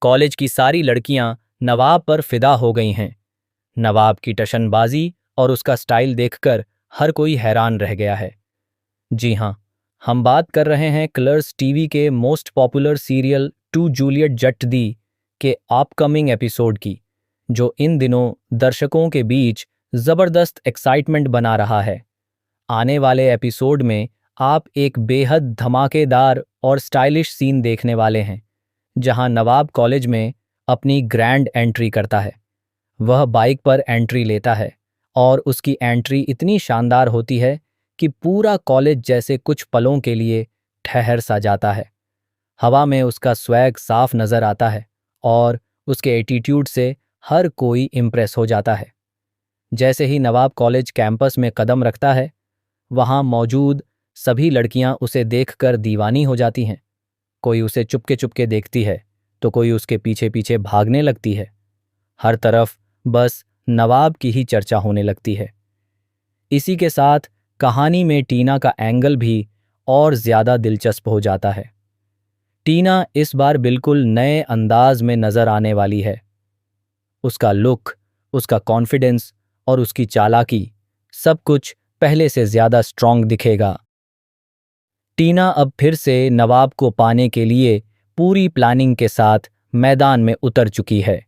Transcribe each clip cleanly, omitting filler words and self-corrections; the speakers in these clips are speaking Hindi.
कॉलेज की सारी लड़कियां नवाब पर फिदा हो गई हैं। नवाब की टशनबाजी और उसका स्टाइल देखकर हर कोई हैरान रह गया है। जी हाँ, हम बात कर रहे हैं कलर्स टीवी के most popular serial Tu Juliet Jatt Di के अपकमिंग एपिसोड की, जो इन दिनों दर्शकों के बीच जबरदस्त एक्साइटमेंट बना रहा है। आने वाले एपिसोड में आप एक बेहद धमाकेदार और स्टाइलिश सीन देखने वाले हैं, जहां नवाब कॉलेज में अपनी ग्रैंड एंट्री करता है। वह बाइक पर एंट्री लेता है और उसकी एंट्री इतनी शानदार होती है कि पूरा कॉलेज जैसे कुछ पलों के लिए ठहर सा जाता है। हवा में उसका स्वैग साफ नजर आता है और उसके एटीट्यूड से हर कोई इम्प्रेस हो जाता है। जैसे ही नवाब कॉलेज कैंपस में कदम रखता है, वहां मौजूद सभी लड़कियां उसे देखकर दीवानी हो जाती हैं। कोई उसे चुपके चुपके देखती है तो कोई उसके पीछे पीछे भागने लगती है। हर तरफ बस नवाब की ही चर्चा होने लगती है। इसी के साथ कहानी में टीना का एंगल भी और ज्यादा दिलचस्प हो जाता है। टीना इस बार बिल्कुल नए अंदाज में नजर आने वाली है। उसका लुक, उसका कॉन्फिडेंस और उसकी चालाकी, सब कुछ पहले से ज्यादा स्ट्रांग दिखेगा। टीना अब फिर से नवाब को पाने के लिए पूरी प्लानिंग के साथ मैदान में उतर चुकी है।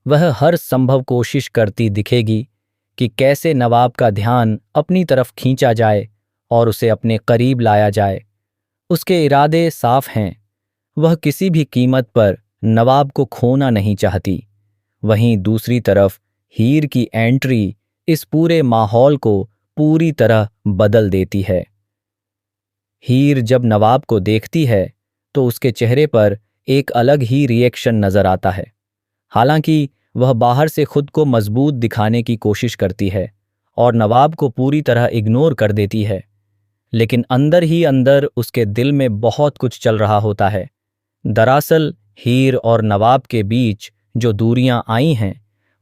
वह हर संभव कोशिश करती दिखेगी कि कैसे नवाब का ध्यान अपनी तरफ खींचा जाए और उसे अपने करीब लाया जाए। उसके इरादे साफ हैं। वह किसी भी कीमत पर नवाब को खोना नहीं चाहती। वहीं दूसरी तरफ हीर की एंट्री इस पूरे माहौल को पूरी तरह बदल देती है। हीर जब नवाब को देखती है तो उसके चेहरे पर एक अलग ही रिएक्शन नजर आता है। हालांकि वह बाहर से खुद को मजबूत दिखाने की कोशिश करती है और नवाब को पूरी तरह इग्नोर कर देती है, लेकिन अंदर ही अंदर उसके दिल में बहुत कुछ चल रहा होता है। दरअसल हीर और नवाब के बीच जो दूरियां आई हैं,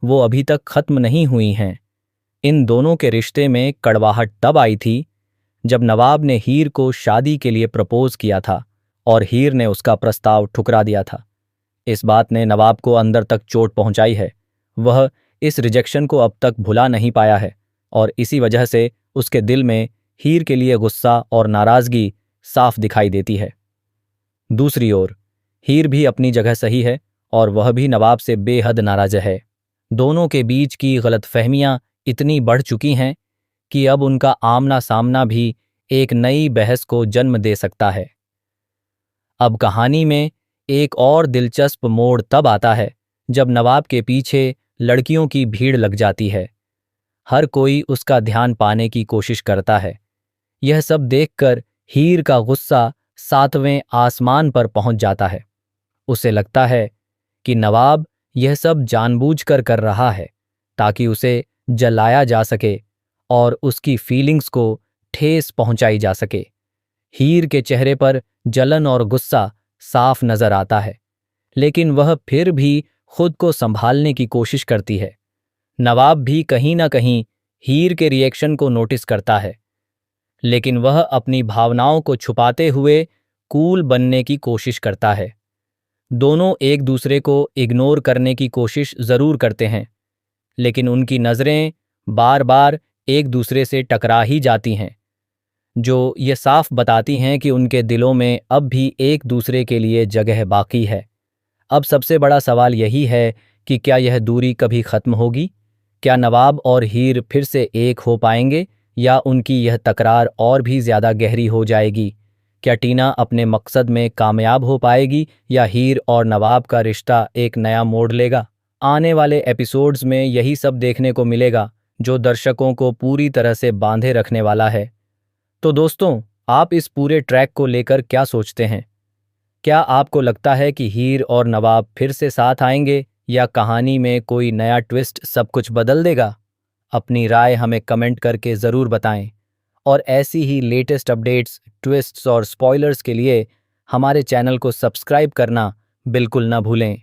वो अभी तक खत्म नहीं हुई हैं। इन दोनों के रिश्ते में कड़वाहट तब आई थी जब नवाब ने हीर को शादी के लिए प्रपोज किया था और हीर ने उसका प्रस्ताव ठुकरा दिया था। इस बात ने नवाब को अंदर तक चोट पहुंचाई है। वह इस रिजेक्शन को अब तक भुला नहीं पाया है और इसी वजह से उसके दिल में हीर के लिए गुस्सा और नाराजगी साफ दिखाई देती है। दूसरी ओर हीर भी अपनी जगह सही है और वह भी नवाब से बेहद नाराज है। दोनों के बीच की गलतफहमियां इतनी बढ़ चुकी हैं कि अब उनका आमना सामना भी एक नई बहस को जन्म दे सकता है। अब कहानी में एक और दिलचस्प मोड़ तब आता है जब नवाब के पीछे लड़कियों की भीड़ लग जाती है। हर कोई उसका ध्यान पाने की कोशिश करता है। यह सब देखकर हीर का गुस्सा 7वें आसमान पर पहुंच जाता है। उसे लगता है कि नवाब यह सब जानबूझकर कर रहा है ताकि उसे जलाया जा सके और उसकी फीलिंग्स को ठेस पहुंचाई जा सके। हीर के चेहरे पर जलन और गुस्सा साफ नजर आता है, लेकिन वह फिर भी खुद को संभालने की कोशिश करती है। नवाब भी कहीं ना कहीं हीर के रिएक्शन को नोटिस करता है, लेकिन वह अपनी भावनाओं को छुपाते हुए कूल बनने की कोशिश करता है। दोनों एक दूसरे को इग्नोर करने की कोशिश जरूर करते हैं, लेकिन उनकी नज़रें बार बार एक दूसरे से टकरा ही जाती हैं, जो ये साफ बताती हैं कि उनके दिलों में अब भी एक दूसरे के लिए जगह बाकी है। अब सबसे बड़ा सवाल यही है कि क्या यह दूरी कभी खत्म होगी? क्या नवाब और हीर फिर से एक हो पाएंगे या उनकी यह तकरार और भी ज्यादा गहरी हो जाएगी? क्या टीना अपने मकसद में कामयाब हो पाएगी या हीर और नवाब का रिश्ता एक नया मोड़ लेगा? आने वाले एपिसोड्स में यही सब देखने को मिलेगा, जो दर्शकों को पूरी तरह से बांधे रखने वाला है। तो दोस्तों, आप इस पूरे ट्रैक को लेकर क्या सोचते हैं? क्या आपको लगता है कि हीर और नवाब फिर से साथ आएंगे या कहानी में कोई नया ट्विस्ट सब कुछ बदल देगा? अपनी राय हमें कमेंट करके ज़रूर बताएं और ऐसी ही लेटेस्ट अपडेट्स, ट्विस्ट्स और स्पॉयलर्स के लिए हमारे चैनल को सब्सक्राइब करना बिल्कुल न भूलें।